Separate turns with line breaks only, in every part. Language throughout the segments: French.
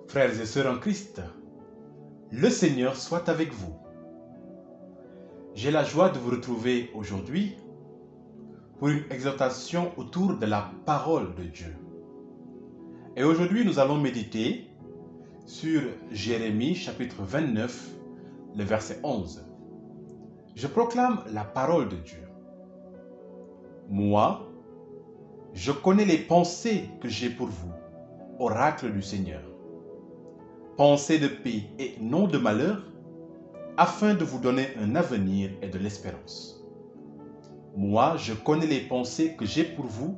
Frères et sœurs en Christ, le Seigneur soit avec vous. J'ai la joie de vous retrouver aujourd'hui pour une exhortation autour de la parole de Dieu. Et aujourd'hui, nous allons méditer sur Jérémie chapitre 29, le verset 11. Je proclame la parole de Dieu. Moi, je connais les pensées que j'ai pour vous, oracle du Seigneur. Pensées de paix et non de malheur, afin de vous donner un avenir et de l'espérance. Moi, je connais les pensées que j'ai pour vous,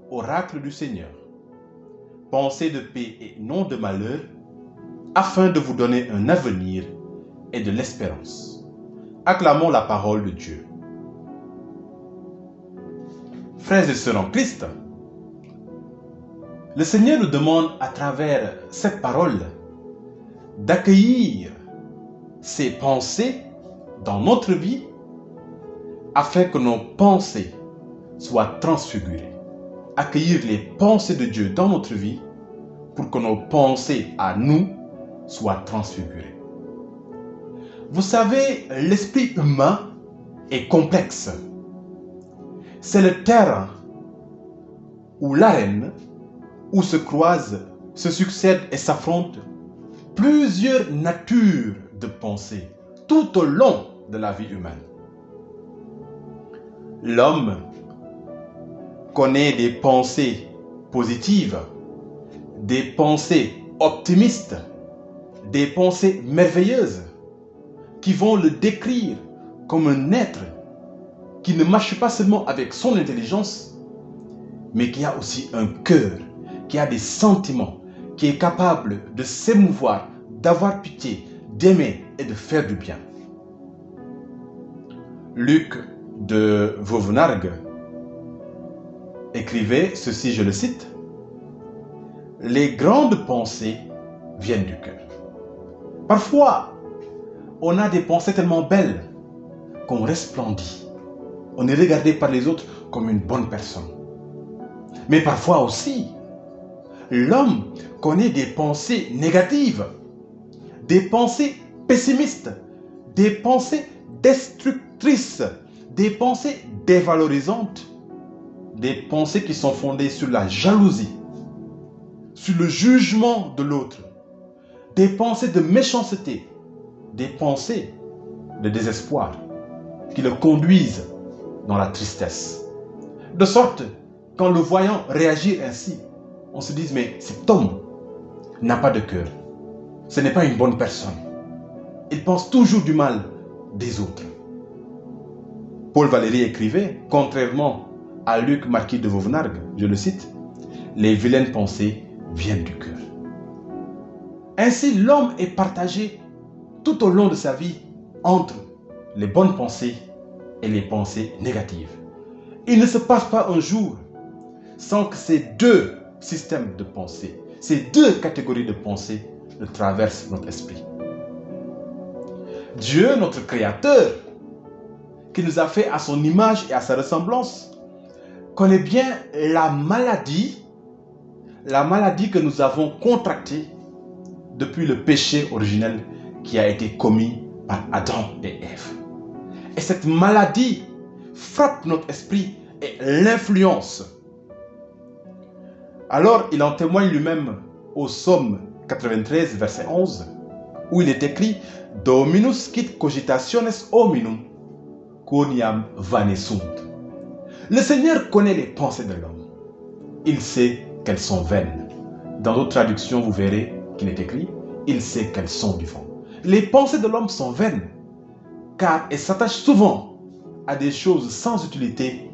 oracle du Seigneur. Pensées de paix et non de malheur, afin de vous donner un avenir et de l'espérance. Acclamons la parole de Dieu. Frères et sœurs en Christ, le Seigneur nous demande à travers cette parole d'accueillir ses pensées dans notre vie afin que nos pensées soient transfigurées. Accueillir les pensées de Dieu dans notre vie pour que nos pensées à nous soient transfigurées. Vous savez, l'esprit humain est complexe. C'est le terrain ou l'arène où se croisent, se succèdent et s'affrontent plusieurs natures de pensées tout au long de la vie humaine. L'homme connaît des pensées positives, des pensées optimistes, des pensées merveilleuses qui vont le décrire comme un être qui ne marche pas seulement avec son intelligence, mais qui a aussi un cœur, qui a des sentiments, qui est capable de s'émouvoir, d'avoir pitié, d'aimer et de faire du bien. Luc de Vauvenargues écrivait ceci, je le cite: « Les grandes pensées viennent du cœur. » Parfois, on a des pensées tellement belles qu'on resplendit. On est regardé par les autres comme une bonne personne. Mais parfois aussi, l'homme connaît des pensées négatives, des pensées pessimistes, des pensées destructrices, des pensées dévalorisantes, des pensées qui sont fondées sur la jalousie, sur le jugement de l'autre, des pensées de méchanceté, des pensées de désespoir qui le conduisent dans la tristesse. De sorte, qu'en le voyant réagir ainsi, on se dit, mais cet homme n'a pas de cœur. Ce n'est pas une bonne personne. Il pense toujours du mal des autres. Paul Valéry écrivait, contrairement à Luc marquis de Vauvenargues, je le cite, « Les vilaines pensées viennent du cœur. » Ainsi, l'homme est partagé tout au long de sa vie entre les bonnes pensées et les pensées négatives. Il ne se passe pas un jour sans que ces deux systèmes de pensée, ces deux catégories de pensée ne traversent notre esprit. Dieu, notre Créateur, qui nous a fait à son image et à sa ressemblance, connaît bien la maladie que nous avons contractée depuis le péché originel qui a été commis par Adam et Ève. Et cette maladie frappe notre esprit et l'influence. Alors, il en témoigne lui-même au psaume 93, verset 11, où il est écrit « Dominus quid cogitationes hominum, quoniam vanessunt » Le Seigneur connaît les pensées de l'homme. Il sait qu'elles sont vaines. Dans d'autres traductions, vous verrez qu'il est écrit « Il sait qu'elles sont du vent ». Les pensées de l'homme sont vaines, car elles s'attachent souvent à des choses sans utilité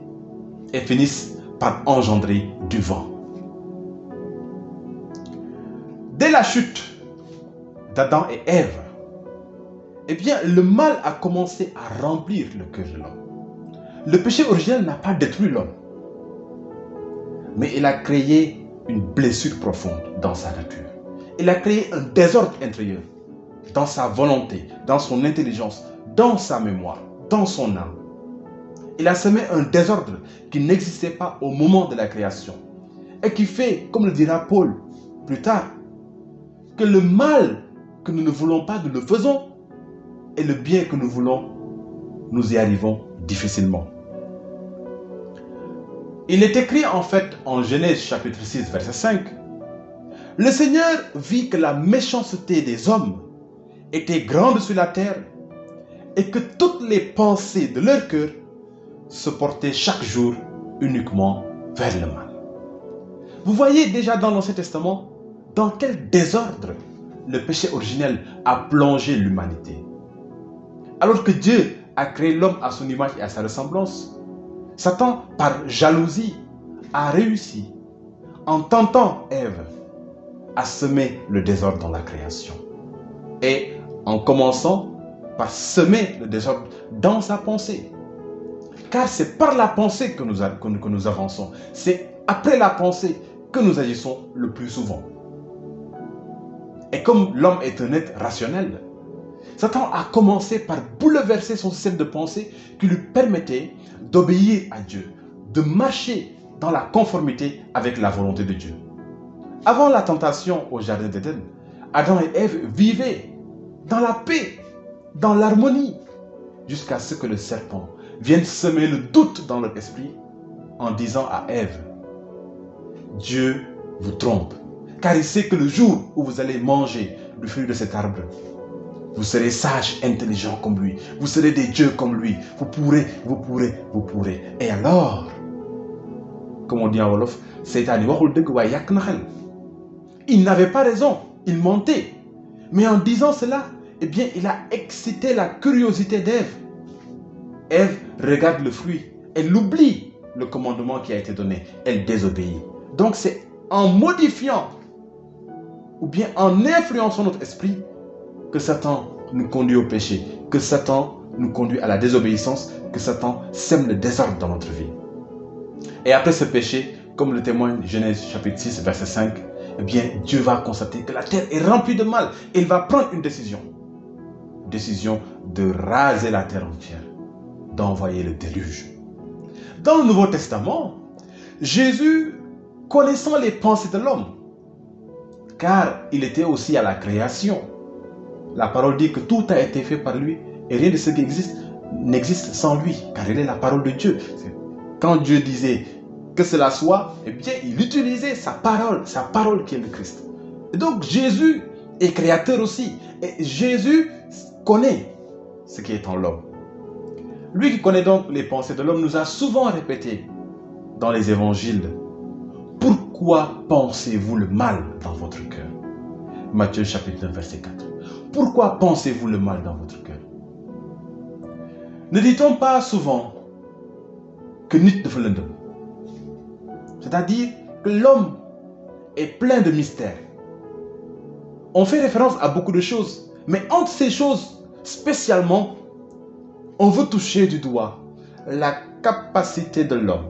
et finissent par engendrer du vent. Dès la chute d'Adam et Ève, eh bien, le mal a commencé à remplir le cœur de l'homme. Le péché originel n'a pas détruit l'homme, mais il a créé une blessure profonde dans sa nature. Il a créé un désordre intérieur dans sa volonté, dans son intelligence, dans sa mémoire, dans son âme. Il a semé un désordre qui n'existait pas au moment de la création et qui fait, comme le dira Paul plus tard, que le mal que nous ne voulons pas, nous le faisons, et le bien que nous voulons, nous y arrivons difficilement. Il est écrit en fait en Genèse chapitre 6 verset 5. Le Seigneur vit que la méchanceté des hommes était grande sur la terre et que toutes les pensées de leur cœur se portaient chaque jour uniquement vers le mal. Vous voyez déjà dans l'Ancien Testament dans quel désordre le péché originel a plongé l'humanité. Alors que Dieu a créé l'homme à son image et à sa ressemblance, Satan, par jalousie, a réussi, en tentant Ève, à semer le désordre dans la création. Et en commençant par semer le désordre dans sa pensée. Car c'est par la pensée que nous avançons. C'est après la pensée que nous agissons le plus souvent. Et comme l'homme est un être rationnel, Satan a commencé par bouleverser son système de pensée qui lui permettait d'obéir à Dieu, de marcher dans la conformité avec la volonté de Dieu. Avant la tentation au jardin d'Éden, Adam et Ève vivaient dans la paix, dans l'harmonie, jusqu'à ce que le serpent vienne semer le doute dans leur esprit en disant à Ève, Dieu vous trompe, car il sait que le jour où vous allez manger du fruit de cet arbre, vous serez sages, intelligents comme lui, vous serez des dieux comme lui, vous pourrez. Et alors, comme on dit en Wolof, il n'avait pas raison, il mentait. Mais en disant cela, eh bien, il a excité la curiosité d'Ève. Ève regarde le fruit, elle oublie le commandement qui a été donné, elle désobéit. Donc c'est en modifiant ou bien en influençant notre esprit que Satan nous conduit au péché, que Satan nous conduit à la désobéissance, que Satan sème le désordre dans notre vie. Et après ce péché, comme le témoigne Genèse chapitre 6 verset 5, eh bien Dieu va constater que la terre est remplie de mal et il va prendre une décision de raser la terre entière, d'envoyer le déluge. Dans le Nouveau Testament, Jésus, connaissant les pensées de l'homme, car il était aussi à la création, la parole dit que tout a été fait par lui et rien de ce qui existe n'existe sans lui, car il est la parole de Dieu. Quand Dieu disait que cela soit, eh bien, il utilisait sa parole qui est le Christ. Et donc, Jésus est créateur aussi. Et Jésus connaît ce qui est en l'homme. Lui qui connaît donc les pensées de l'homme nous a souvent répété dans les évangiles, pourquoi pensez-vous le mal dans votre cœur? Matthieu chapitre 9 verset 4. Pourquoi pensez-vous le mal dans votre cœur? Ne dit-on pas souvent que nit dafa lëndëm? C'est-à-dire que l'homme est plein de mystères. On fait référence à beaucoup de choses, mais entre ces choses, spécialement, on veut toucher du doigt la capacité de l'homme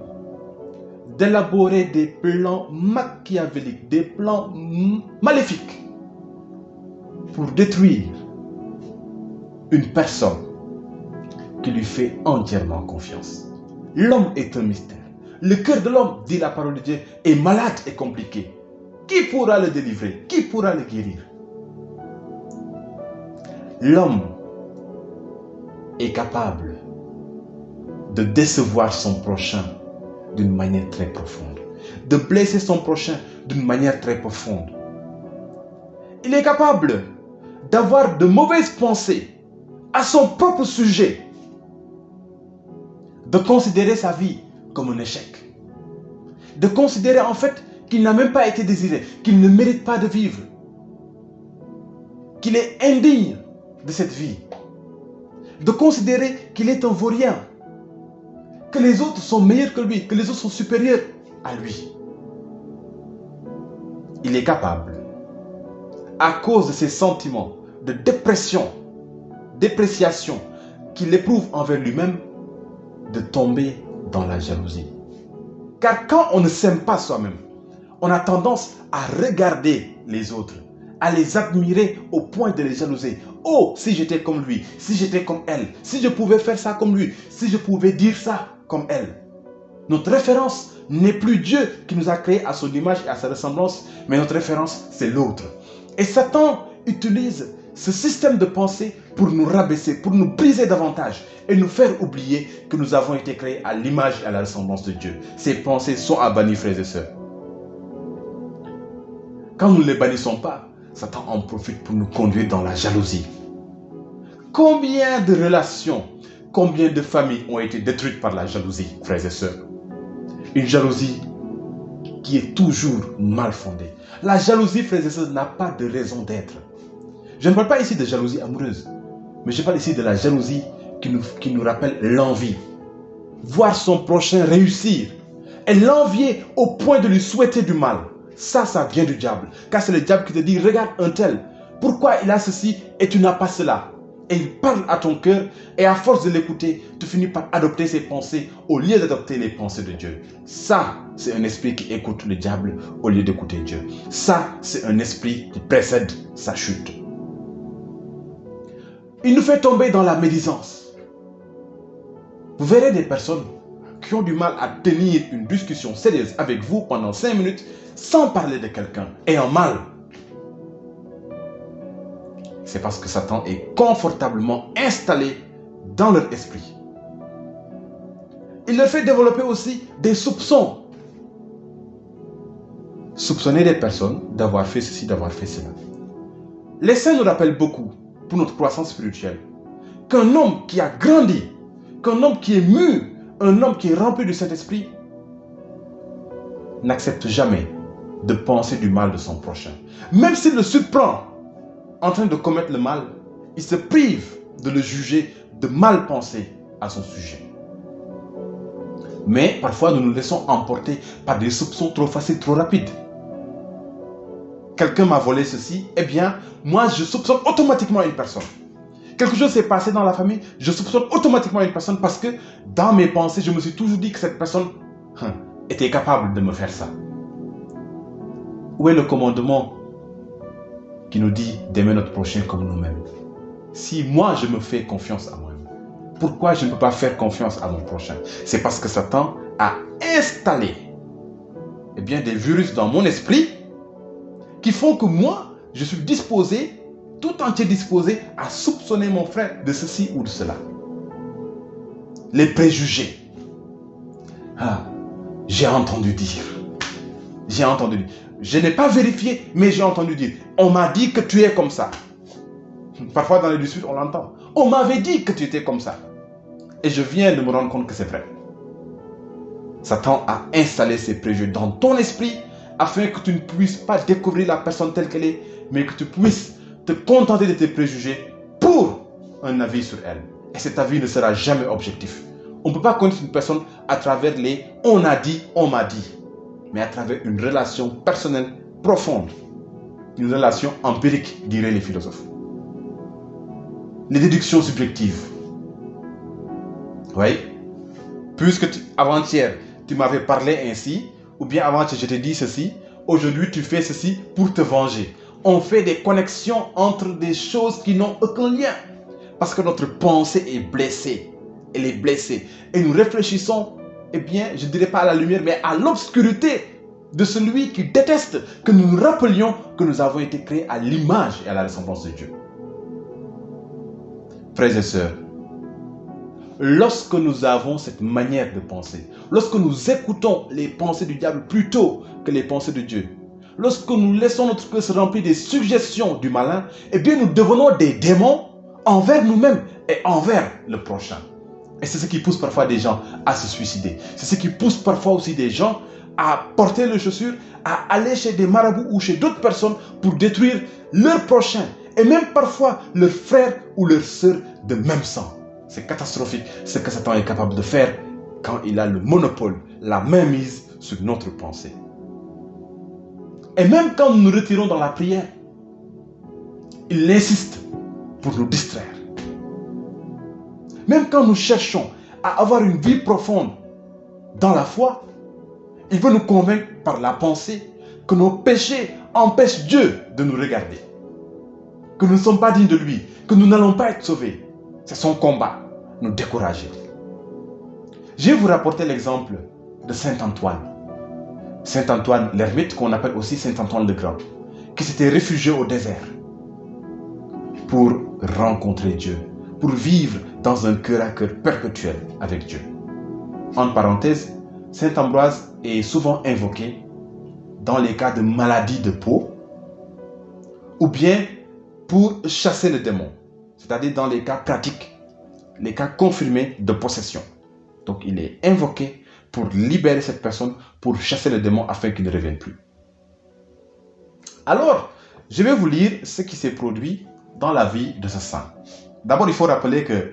d'élaborer des plans machiavéliques, des plans maléfiques pour détruire une personne qui lui fait entièrement confiance. L'homme est un mystère. Le cœur de l'homme, dit la parole de Dieu, est malade et compliqué. Qui pourra le délivrer? Qui pourra le guérir? L'homme est capable de décevoir son prochain d'une manière très profonde, de blesser son prochain d'une manière très profonde. Il est capable d'avoir de mauvaises pensées à son propre sujet, de considérer sa vie comme un échec, de considérer en fait qu'il n'a même pas été désiré, qu'il ne mérite pas de vivre, qu'il est indigne de cette vie, de considérer qu'il est un vaurien, que les autres sont meilleurs que lui, que les autres sont supérieurs à lui. Il est capable, à cause de ses sentiments de dépréciation qu'il éprouve envers lui-même, de tomber dans la jalousie. Car quand on ne s'aime pas soi-même, on a tendance à regarder les autres, à les admirer au point de les jalouser. Oh, si j'étais comme lui, si j'étais comme elle, si je pouvais faire ça comme lui, si je pouvais dire ça comme elle. Notre référence n'est plus Dieu qui nous a créés à son image et à sa ressemblance, mais notre référence, c'est l'autre. Et Satan utilise ce système de pensée pour nous rabaisser, pour nous briser davantage et nous faire oublier que nous avons été créés à l'image et à la ressemblance de Dieu. Ces pensées sont à bannir, frères et sœurs. Quand nous ne les bannissons pas, Satan en profite pour nous conduire dans la jalousie. Combien de relations, combien de familles ont été détruites par la jalousie, frères et sœurs? Une jalousie qui est toujours mal fondée. La jalousie, frères et sœurs, n'a pas de raison d'être. Je ne parle pas ici de jalousie amoureuse, mais je parle ici de la jalousie qui nous rappelle l'envie. Voir son prochain réussir et l'envier au point de lui souhaiter du mal. Ça vient du diable. Car c'est le diable qui te dit, regarde un tel, pourquoi il a ceci et tu n'as pas cela? Et il parle à ton cœur et à force de l'écouter, tu finis par adopter ses pensées au lieu d'adopter les pensées de Dieu. Ça, c'est un esprit qui écoute le diable au lieu d'écouter Dieu. Ça, c'est un esprit qui précède sa chute. Il nous fait tomber dans la médisance. Vous verrez des personnes qui ont du mal à tenir une discussion sérieuse avec vous pendant 5 minutes sans parler de quelqu'un ayant mal. C'est parce que Satan est confortablement installé dans leur esprit. Il leur fait développer aussi des soupçons. Soupçonner des personnes d'avoir fait ceci, d'avoir fait cela. Les saints nous rappellent beaucoup, pour notre croissance spirituelle, qu'un homme qui a grandi, qu'un homme qui est mûr, un homme qui est rempli du Saint-Esprit, n'accepte jamais de penser du mal de son prochain. Même s'il le surprend en train de commettre le mal, il se prive de le juger, de mal penser à son sujet. Mais parfois, nous nous laissons emporter par des soupçons trop faciles, trop rapides. Quelqu'un m'a volé ceci, eh bien, moi, je soupçonne automatiquement une personne. Quelque chose s'est passé dans la famille, je soupçonne automatiquement une personne parce que dans mes pensées, je me suis toujours dit que cette personne était capable de me faire ça. Où est le commandement qui nous dit d'aimer notre prochain comme nous-mêmes? Si moi, je me fais confiance à moi-même, pourquoi je ne peux pas faire confiance à mon prochain? C'est parce que Satan a installé des virus dans mon esprit qui font que moi, je suis disposé, tout entier disposé à soupçonner mon frère de ceci ou de cela. Les préjugés. J'ai entendu dire. Je n'ai pas vérifié, mais j'ai entendu dire. On m'a dit que tu es comme ça. Parfois dans les disputes, on l'entend. On m'avait dit que tu étais comme ça. Et je viens de me rendre compte que c'est vrai. Satan a installé ces préjugés dans ton esprit afin que tu ne puisses pas découvrir la personne telle qu'elle est, mais que tu puisses te contenter de tes préjugés pour un avis sur elle. Et cet avis ne sera jamais objectif. On ne peut pas connaître une personne à travers les « on a dit, on m'a dit », mais à travers une relation personnelle profonde. Une relation empirique, diraient les philosophes. Les déductions subjectives. Oui. Puisque avant-hier, tu m'avais parlé ainsi, ou bien avant-hier, je t'ai dit ceci, aujourd'hui, tu fais ceci pour te venger. On fait des connexions entre des choses qui n'ont aucun lien. Parce que notre pensée est blessée. Elle est blessée. Et nous réfléchissons, je ne dirais pas à la lumière, mais à l'obscurité de celui qui déteste que nous nous rappelions que nous avons été créés à l'image et à la ressemblance de Dieu. Frères et sœurs, lorsque nous avons cette manière de penser, lorsque nous écoutons les pensées du diable plutôt que les pensées de Dieu, lorsque nous laissons notre cœur se remplir des suggestions du malin, nous devenons des démons envers nous-mêmes et envers le prochain. Et c'est ce qui pousse parfois des gens à se suicider. C'est ce qui pousse parfois aussi des gens à porter les chaussures, à aller chez des marabouts ou chez d'autres personnes pour détruire leur prochain et même parfois leur frère ou leur sœur de même sang. C'est catastrophique ce que Satan est capable de faire quand il a le monopole, la mainmise sur notre pensée. Et même quand nous nous retirons dans la prière, il insiste pour nous distraire. Même quand nous cherchons à avoir une vie profonde dans la foi, il veut nous convaincre par la pensée que nos péchés empêchent Dieu de nous regarder. Que nous ne sommes pas dignes de lui, que nous n'allons pas être sauvés. C'est son combat, nous décourager. Je vais vous rapporter l'exemple de Saint Antoine. Saint Antoine l'ermite, qu'on appelle aussi Saint Antoine le Grand, qui s'était réfugié au désert pour rencontrer Dieu, pour vivre dans un cœur à cœur perpétuel avec Dieu. En parenthèse, saint Ambroise est souvent invoqué dans les cas de maladie de peau ou bien pour chasser le démon, c'est-à-dire dans les cas pratiques, les cas confirmés de possession. Donc il est invoqué pour libérer cette personne, pour chasser le démon afin qu'il ne revienne plus. Alors, je vais vous lire ce qui s'est produit dans la vie de ce saint. D'abord, il faut rappeler que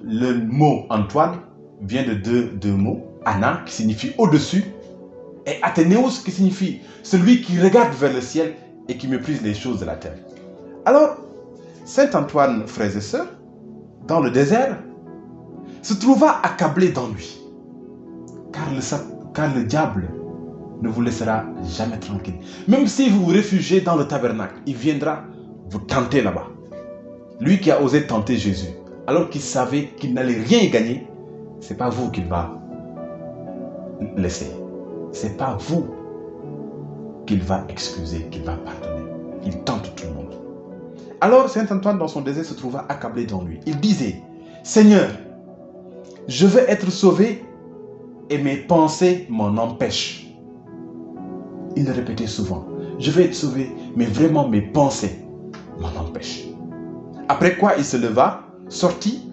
le mot Antoine vient de deux mots. Ana, qui signifie au-dessus, et Athénéos, qui signifie celui qui regarde vers le ciel et qui méprise les choses de la terre. Alors, saint Antoine, frères et sœurs, dans le désert, se trouva accablé d'ennui, car le diable ne vous laissera jamais tranquille. Même si vous vous réfugiez dans le tabernacle, il viendra vous tenter là-bas. Lui qui a osé tenter Jésus, alors qu'il savait qu'il n'allait rien gagner, c'est pas vous qu'il va laisser. C'est pas vous qu'il va excuser, qu'il va pardonner. Il tente tout le monde. Alors saint Antoine dans son désert se trouva accablé d'ennui. Il disait: Seigneur, je veux être sauvé et mes pensées m'en empêchent. Il le répétait souvent: je veux être sauvé, mais vraiment mes pensées m'en empêchent. Après quoi il se leva, sortit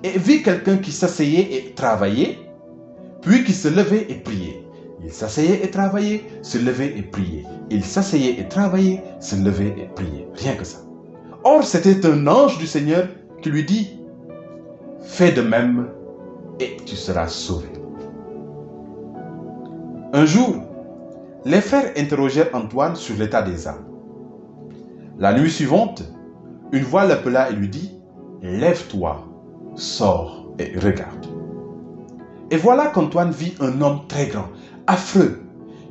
et vit quelqu'un qui s'asseyait et travaillait, puis qui se levait et priait. Il s'asseyait et travaillait, se levait et priait. Il s'asseyait et travaillait, se levait et priait. Rien que ça. Or, c'était un ange du Seigneur qui lui dit: fais de même et tu seras sauvé. Un jour, les frères interrogèrent Antoine sur l'état des âmes. La nuit suivante, une voix l'appela et lui dit: lève-toi, sors et regarde. Et voilà qu'Antoine vit un homme très grand, affreux,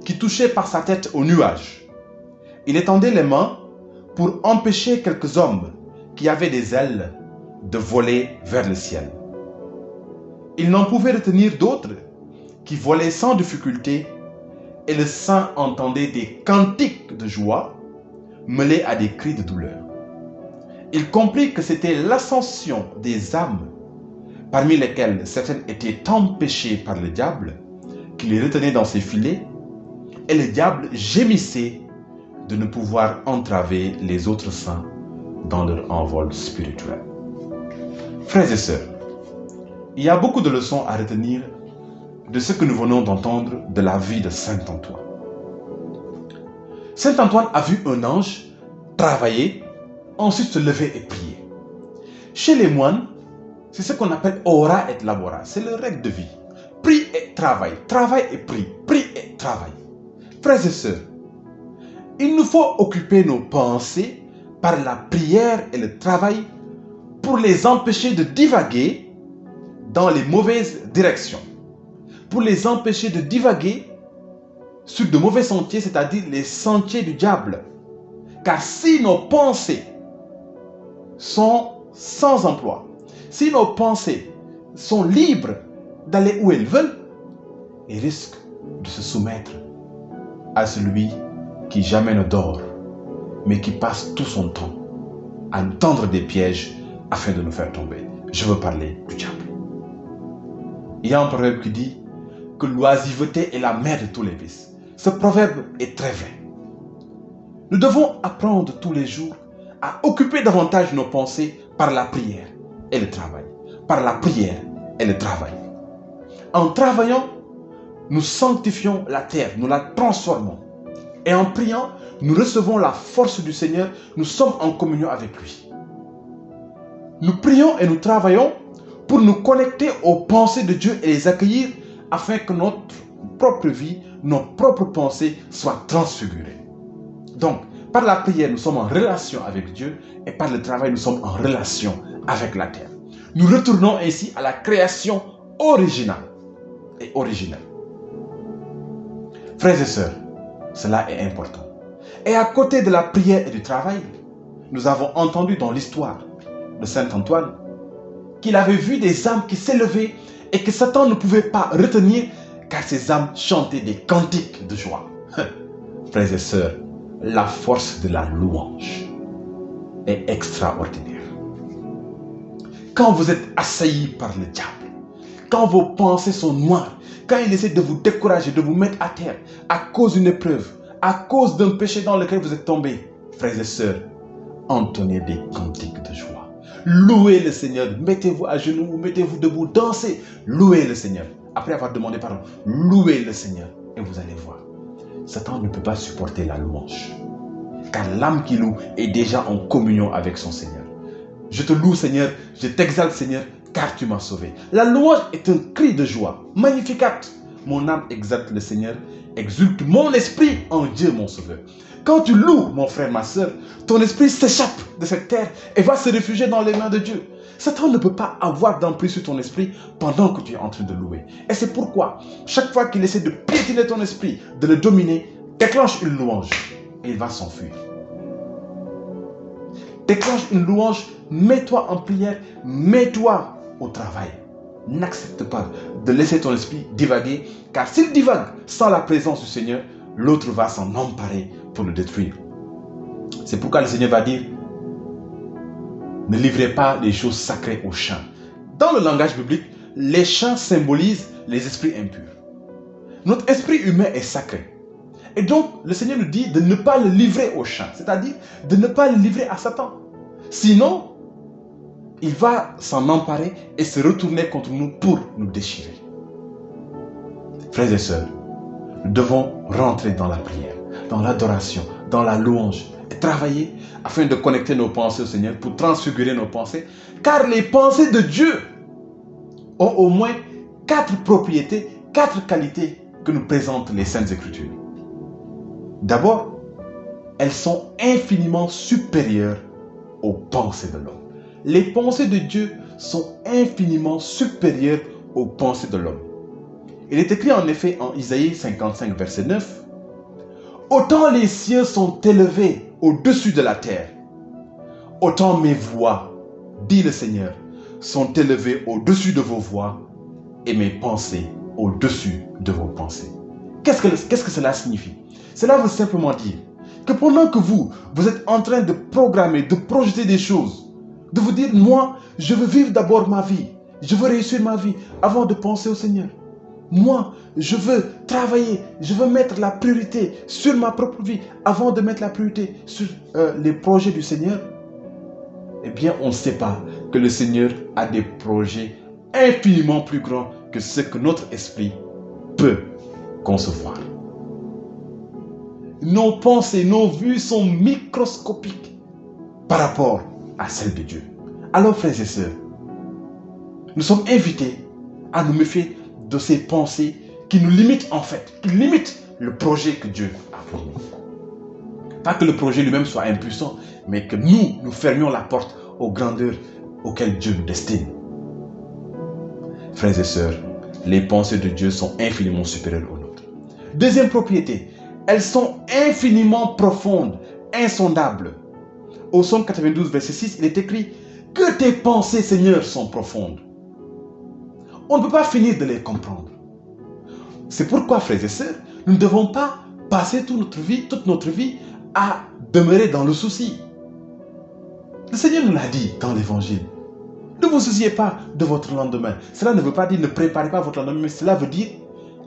qui touchait par sa tête aux nuages. Il étendait les mains pour empêcher quelques hommes qui avaient des ailes de voler vers le ciel. Il n'en pouvait retenir d'autres qui volaient sans difficulté, et le saint entendait des cantiques de joie mêlés à des cris de douleur. Il comprit que c'était l'ascension des âmes, parmi lesquelles certaines étaient empêchées par le diable, qui les retenait dans ses filets, et le diable gémissait de ne pouvoir entraver les autres saints dans leur envol spirituel. Frères et sœurs, il y a beaucoup de leçons à retenir de ce que nous venons d'entendre de la vie de saint Antoine. Saint Antoine a vu un ange travailler, ensuite se lever et prier. Chez les moines, c'est ce qu'on appelle ora et labora, c'est leur règle de vie. Prie et travail et prie et travail. Frères et sœurs, il nous faut occuper nos pensées par la prière et le travail pour les empêcher de divaguer dans les mauvaises directions, pour les empêcher de divaguer sur de mauvais sentiers, c'est-à-dire les sentiers du diable. Car si nos pensées sont sans emploi, si nos pensées sont libres d'aller où elles veulent, elles risquent de se soumettre à celui qui jamais ne dort, mais qui passe tout son temps à nous tendre des pièges afin de nous faire tomber. Je veux parler du diable. Il y a un proverbe qui dit que l'oisiveté est la mère de tous les vices. Ce proverbe est très vrai. Nous devons apprendre tous les jours à occuper davantage nos pensées par la prière et le travail. Par la prière et le travail. En travaillant, nous sanctifions la terre, nous la transformons. Et en priant, nous recevons la force du Seigneur, nous sommes en communion avec lui. Nous prions et nous travaillons pour nous connecter aux pensées de Dieu et les accueillir afin que notre propre vie, nos propres pensées soient transfigurées. Donc, par la prière, nous sommes en relation avec Dieu et par le travail, nous sommes en relation avec la terre. Nous retournons ainsi à la création originale et originelle. Frères et sœurs, cela est important. Et à côté de la prière et du travail, nous avons entendu dans l'histoire de saint Antoine qu'il avait vu des âmes qui s'élevaient et que Satan ne pouvait pas retenir car ces âmes chantaient des cantiques de joie. Frères et sœurs, la force de la louange est extraordinaire. Quand vous êtes assailli par le diable, quand vos pensées sont noires, quand il essaie de vous décourager, de vous mettre à terre à cause d'une épreuve, à cause d'un péché dans lequel vous êtes tombés, frères et sœurs, entonnez des cantiques de joie. Louez le Seigneur, mettez-vous à genoux, mettez-vous debout, dansez, louez le Seigneur. Après avoir demandé pardon, louez le Seigneur et vous allez voir. Satan ne peut pas supporter la louange, car l'âme qui loue est déjà en communion avec son Seigneur. Je te loue Seigneur, je t'exalte Seigneur, car tu m'as sauvé. La louange est un cri de joie, magnificat. Mon âme exalte le Seigneur, exulte mon esprit en Dieu mon sauveur. Quand tu loues, mon frère, ma soeur, ton esprit s'échappe de cette terre et va se réfugier dans les mains de Dieu. Satan ne peut pas avoir d'emprise sur ton esprit pendant que tu es en train de louer. Et c'est pourquoi, chaque fois qu'il essaie de piétiner ton esprit, de le dominer, déclenche une louange et il va s'enfuir. Déclenche une louange, mets-toi en prière, mets-toi au travail. N'accepte pas de laisser ton esprit divaguer, car s'il divague sans la présence du Seigneur, l'autre va s'en emparer pour le détruire. C'est pourquoi le Seigneur va dire, ne livrez pas les choses sacrées aux chants. Dans le langage biblique, les chants symbolisent les esprits impurs. Notre esprit humain est sacré. Et donc, le Seigneur nous dit de ne pas le livrer aux chants, c'est-à-dire de ne pas le livrer à Satan. Sinon, il va s'en emparer et se retourner contre nous pour nous déchirer. Frères et sœurs, nous devons rentrer dans la prière, dans l'adoration, dans la louange et travailler afin de connecter nos pensées au Seigneur pour transfigurer nos pensées, car les pensées de Dieu ont au moins 4 propriétés, 4 qualités que nous présentent les Saintes Écritures. D'abord, elles sont infiniment supérieures aux pensées de l'homme. Les pensées de Dieu sont infiniment supérieures aux pensées de l'homme. Il est écrit en effet en Isaïe 55, verset 9, « Autant les cieux sont élevés au-dessus de la terre, autant mes voix, dit le Seigneur, sont élevées au-dessus de vos voix et mes pensées au-dessus de vos pensées. » Qu'est-ce que cela signifie? Cela veut simplement dire que pendant que vous êtes en train de programmer, de projeter des choses, de vous dire, moi, je veux vivre d'abord ma vie, je veux réussir ma vie avant de penser au Seigneur. Moi, je veux travailler, je veux mettre la priorité sur ma propre vie avant de mettre la priorité sur les projets du Seigneur. Eh bien, on ne sait pas que le Seigneur a des projets infiniment plus grands que ce que notre esprit peut concevoir. Nos pensées, nos vues sont microscopiques par rapport à celles de Dieu. Alors, frères et sœurs, nous sommes invités à nous méfier de ces pensées qui nous limitent en fait, qui limitent le projet que Dieu a pour nous. Pas que le projet lui-même soit impuissant, mais que nous fermions la porte aux grandeurs auxquelles Dieu nous destine. Frères et sœurs, les pensées de Dieu sont infiniment supérieures aux nôtres. Deuxième propriété, elles sont infiniment profondes, insondables. Au Psaume 92, verset 6, il est écrit « Que tes pensées, Seigneur, sont profondes. » On ne peut pas finir de les comprendre. C'est pourquoi, frères et sœurs, nous ne devons pas passer toute notre vie à demeurer dans le souci. Le Seigneur nous l'a dit dans l'Évangile. Ne vous souciez pas de votre lendemain. Cela ne veut pas dire ne préparez pas votre lendemain, mais cela veut dire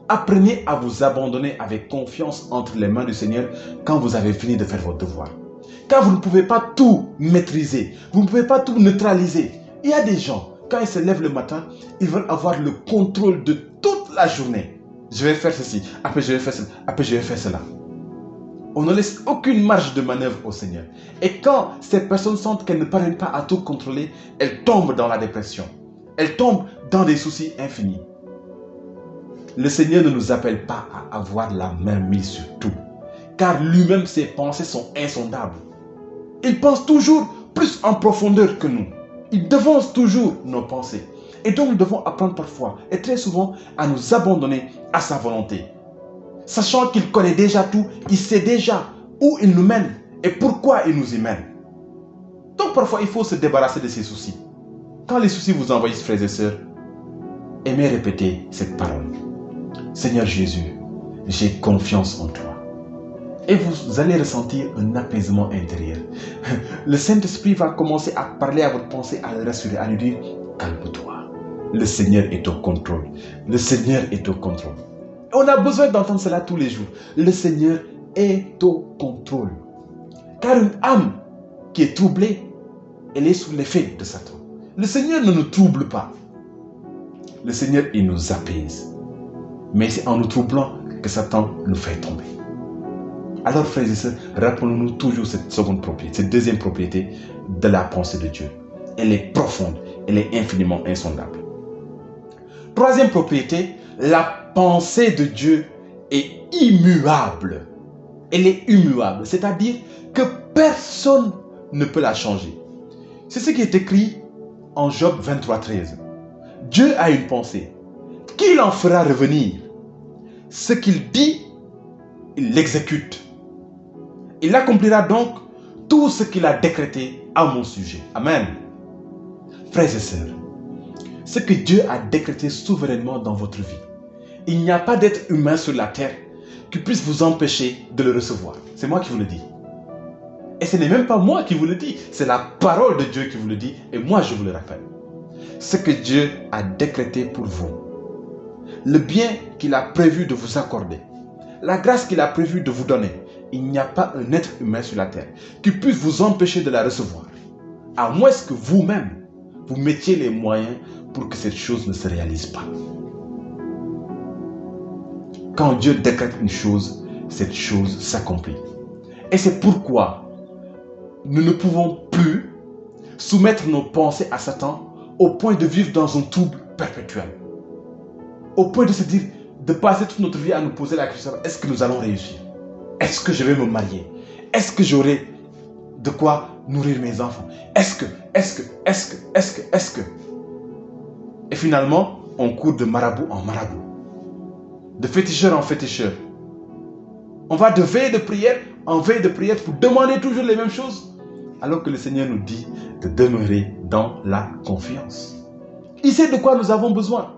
apprenez à vous abandonner avec confiance entre les mains du Seigneur quand vous avez fini de faire votre devoir. Car vous ne pouvez pas tout maîtriser, vous ne pouvez pas tout neutraliser. Il y a des gens, quand ils se lèvent le matin, ils veulent avoir le contrôle de toute la journée. Je vais faire ceci, après je vais faire cela, après je vais faire cela. On ne laisse aucune marge de manœuvre au Seigneur. Et quand ces personnes sentent qu'elles ne parviennent pas à tout contrôler, elles tombent dans la dépression. Elles tombent dans des soucis infinis. Le Seigneur ne nous appelle pas à avoir la main mise sur tout. Car lui-même, ses pensées sont insondables. Il pense toujours plus en profondeur que nous. Il devance toujours nos pensées. Et donc nous devons apprendre parfois, et très souvent, à nous abandonner à sa volonté. Sachant qu'il connaît déjà tout, il sait déjà où il nous mène et pourquoi il nous y mène. Donc parfois, il faut se débarrasser de ces soucis. Quand les soucis vous envahissent, frères et sœurs, aimez répéter cette parole. Seigneur Jésus, j'ai confiance en toi. Et vous allez ressentir un apaisement intérieur. Le Saint-Esprit va commencer à parler à votre pensée, à le rassurer, à lui dire, calme-toi. Le Seigneur est au contrôle. Le Seigneur est au contrôle. On a besoin d'entendre cela tous les jours. Le Seigneur est au contrôle. Car une âme qui est troublée, elle est sous l'effet de Satan. Le Seigneur ne nous trouble pas. Le Seigneur, il nous apaise. Mais c'est en nous troublant que Satan nous fait tomber. Alors, frères et sœurs, rappelons-nous toujours cette seconde propriété, cette deuxième propriété de la pensée de Dieu. Elle est profonde, elle est infiniment insondable. Troisième propriété, la pensée de Dieu est immuable. Elle est immuable, c'est-à-dire que personne ne peut la changer. C'est ce qui est écrit en Job 23:13. Dieu a une pensée. Qu'il en fera revenir. Ce qu'il dit, il l'exécute. Il accomplira donc tout ce qu'il a décrété à mon sujet. Amen. Frères et sœurs, ce que Dieu a décrété souverainement dans votre vie, il n'y a pas d'être humain sur la terre qui puisse vous empêcher de le recevoir. C'est moi qui vous le dis. Et ce n'est même pas moi qui vous le dis, c'est la parole de Dieu qui vous le dit, et moi je vous le rappelle. Ce que Dieu a décrété pour vous, le bien qu'il a prévu de vous accorder, la grâce qu'il a prévu de vous donner, il n'y a pas un être humain sur la terre qui puisse vous empêcher de la recevoir, à moins que vous-même, vous mettiez les moyens pour que cette chose ne se réalise pas. Quand Dieu décrète une chose, cette chose s'accomplit. Et c'est pourquoi nous ne pouvons plus soumettre nos pensées à Satan au point de vivre dans un trouble perpétuel. Au point de se dire, de passer toute notre vie à nous poser la question, est-ce que nous allons réussir? Est-ce que je vais me marier? Est-ce que j'aurai de quoi nourrir mes enfants? Est-ce que? Et finalement, on court de marabout en marabout, de féticheur en féticheur. On va de veille de prière en veille de prière pour demander toujours les mêmes choses, alors que le Seigneur nous dit de demeurer dans la confiance. Il sait de quoi nous avons besoin.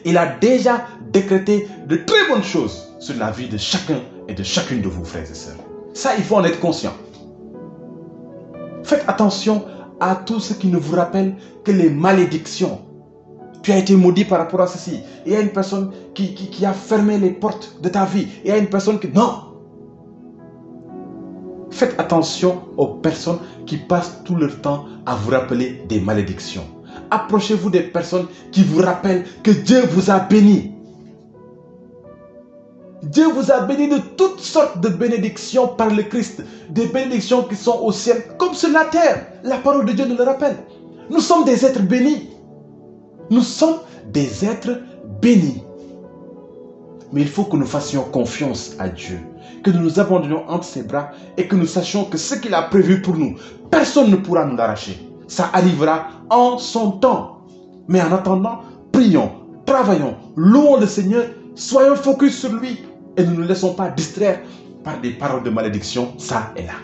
Il a déjà décrété de très bonnes choses sur la vie de chacun et de chacune de vous, frères et sœurs. Ça, il faut en être conscient. Faites attention à tout ce qui ne vous rappelle que les malédictions. Tu as été maudit par rapport à ceci. Il y a une personne qui a fermé les portes de ta vie. Il y a une personne qui... Non! Faites attention aux personnes qui passent tout leur temps à vous rappeler des malédictions. Approchez-vous des personnes qui vous rappellent que Dieu vous a béni. Dieu vous a béni de toutes sortes de bénédictions par le Christ. Des bénédictions qui sont au ciel comme sur la terre. La parole de Dieu nous le rappelle. Nous sommes des êtres bénis. Nous sommes des êtres bénis. Mais il faut que nous fassions confiance à Dieu. Que nous nous abandonnions entre ses bras et que nous sachions que ce qu'il a prévu pour nous, personne ne pourra nous l'arracher. Ça arrivera en son temps. Mais en attendant, prions, travaillons, louons le Seigneur, soyons focus sur lui et ne nous laissons pas distraire par des paroles de malédiction, ça et là.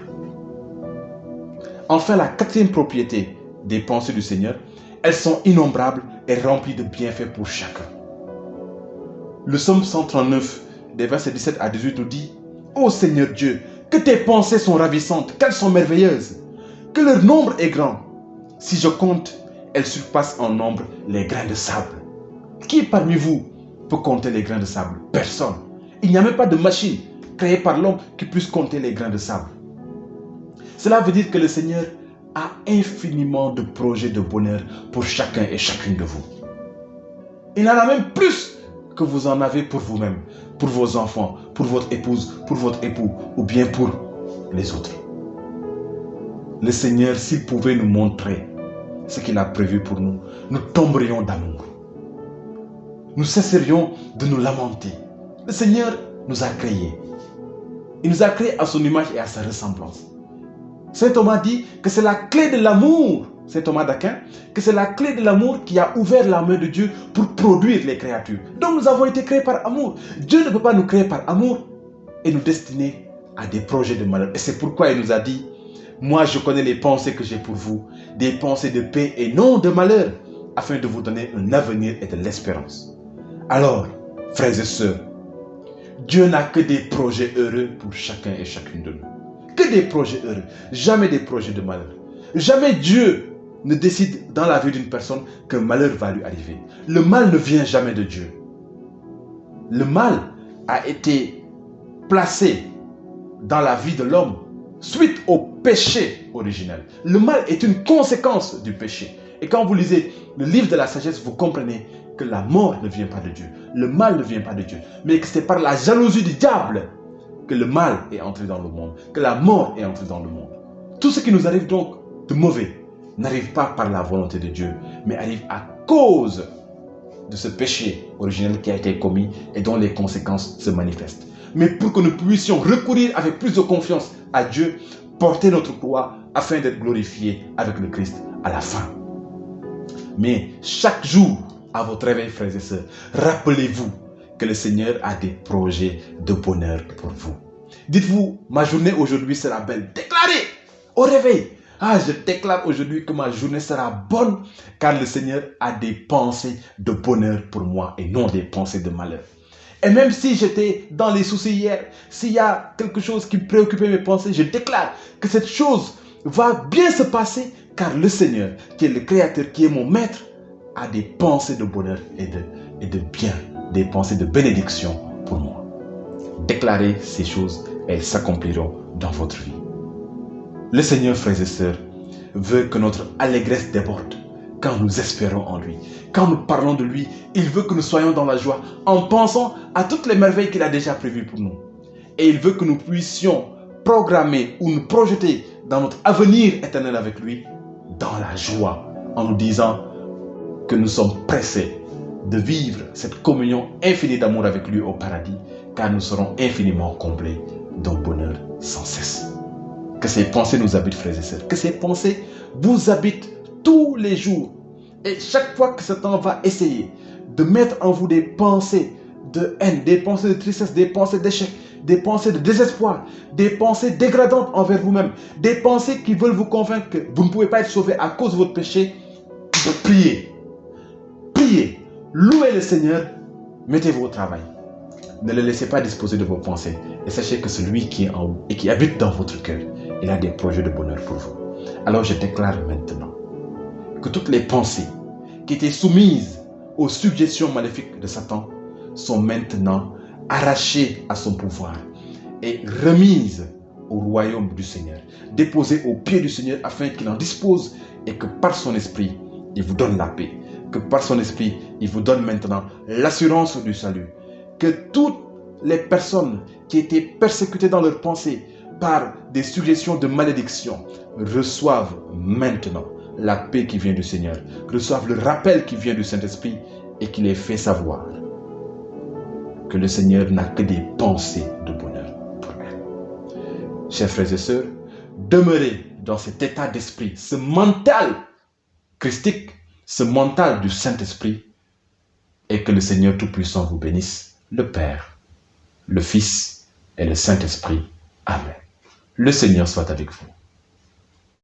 Enfin, la quatrième propriété des pensées du Seigneur, elles sont innombrables et remplies de bienfaits pour chacun. Le psaume 139, des versets 17 à 18 nous dit: Ô Seigneur Dieu, que tes pensées sont ravissantes, qu'elles sont merveilleuses, que leur nombre est grand. Si je compte, elles surpassent en nombre les grains de sable. Qui parmi vous peut compter les grains de sable? Personne. Il n'y a même pas de machine créée par l'homme qui puisse compter les grains de sable. Cela veut dire que le Seigneur a infiniment de projets de bonheur pour chacun et chacune de vous. Il en a même plus que vous en avez pour vous-même, pour vos enfants, pour votre épouse, pour votre époux ou bien pour les autres. Le Seigneur, s'il pouvait nous montrer ce qu'il a prévu pour nous, nous tomberions d'amour. Nous cesserions de nous lamenter. Le Seigneur nous a créés. Il nous a créés à son image et à sa ressemblance. Saint Thomas dit que c'est la clé de l'amour, Saint Thomas d'Aquin, que c'est la clé de l'amour qui a ouvert la main de Dieu pour produire les créatures. Donc nous avons été créés par amour. Dieu ne peut pas nous créer par amour et nous destiner à des projets de malheur. Et c'est pourquoi il nous a dit: moi je connais les pensées que j'ai pour vous, des pensées de paix et non de malheur, afin de vous donner un avenir et de l'espérance. Alors, frères et sœurs, Dieu n'a que des projets heureux pour chacun et chacune de nous. Que des projets heureux, jamais des projets de malheur. Jamais Dieu ne décide dans la vie d'une personne qu'un malheur va lui arriver. Le mal ne vient jamais de Dieu. Le mal a été placé dans la vie de l'homme suite au péché originel. Le mal est une conséquence du péché. Et quand vous lisez le livre de la sagesse, vous comprenez que la mort ne vient pas de Dieu. Le mal ne vient pas de Dieu. Mais que c'est par la jalousie du diable que le mal est entré dans le monde, que la mort est entrée dans le monde. Tout ce qui nous arrive donc de mauvais n'arrive pas par la volonté de Dieu, mais arrive à cause de ce péché originel qui a été commis et dont les conséquences se manifestent. Mais pour que nous puissions recourir avec plus de confiance à Dieu, porter notre croix afin d'être glorifiés avec le Christ à la fin. Mais chaque jour, à votre réveil, frères et sœurs, rappelez-vous que le Seigneur a des projets de bonheur pour vous. Dites-vous, ma journée aujourd'hui sera belle. Déclarez au réveil. Je déclare aujourd'hui que ma journée sera bonne car le Seigneur a des pensées de bonheur pour moi et non des pensées de malheur. Et même si j'étais dans les soucis hier, s'il y a quelque chose qui préoccupait mes pensées, je déclare que cette chose va bien se passer car le Seigneur, qui est le Créateur, qui est mon Maître, a des pensées de bonheur et de bien, des pensées de bénédiction pour moi. Déclarez ces choses et elles s'accompliront dans votre vie. Le Seigneur, frères et sœurs, veut que notre allégresse déborde quand nous espérons en lui. Quand nous parlons de lui, il veut que nous soyons dans la joie en pensant à toutes les merveilles qu'il a déjà prévues pour nous. Et il veut que nous puissions programmer ou nous projeter dans notre avenir éternel avec lui dans la joie en nous disant que nous sommes pressés de vivre cette communion infinie d'amour avec lui au paradis car nous serons infiniment comblés d'un bonheur sans cesse. Que ces pensées nous habitent, frères et sœurs. Que ces pensées vous habitent tous les jours. Et chaque fois que Satan va essayer de mettre en vous des pensées de haine, des pensées de tristesse, des pensées d'échec, des pensées de désespoir, des pensées dégradantes envers vous-même, des pensées qui veulent vous convaincre que vous ne pouvez pas être sauvé à cause de votre péché, de prier. Priez. Louez le Seigneur. Mettez-vous au travail. Ne le laissez pas disposer de vos pensées. Et sachez que celui qui est en vous et qui habite dans votre cœur, il a des projets de bonheur pour vous. Alors je déclare maintenant que toutes les pensées qui étaient soumises aux suggestions maléfiques de Satan sont maintenant arrachées à son pouvoir et remises au royaume du Seigneur, déposées aux pieds du Seigneur afin qu'il en dispose et que par son esprit, il vous donne la paix, que par son esprit, il vous donne maintenant l'assurance du salut, que toutes les personnes qui étaient persécutées dans leurs pensées par des suggestions de malédiction reçoivent maintenant la paix qui vient du Seigneur, reçoivent le rappel qui vient du Saint-Esprit et qui les fait savoir que le Seigneur n'a que des pensées de bonheur pour elles. Chers frères et sœurs, demeurez dans cet état d'esprit, ce mental christique, ce mental du Saint-Esprit, et que le Seigneur Tout-Puissant vous bénisse, le Père, le Fils et le Saint-Esprit. Amen. Le Seigneur soit avec vous.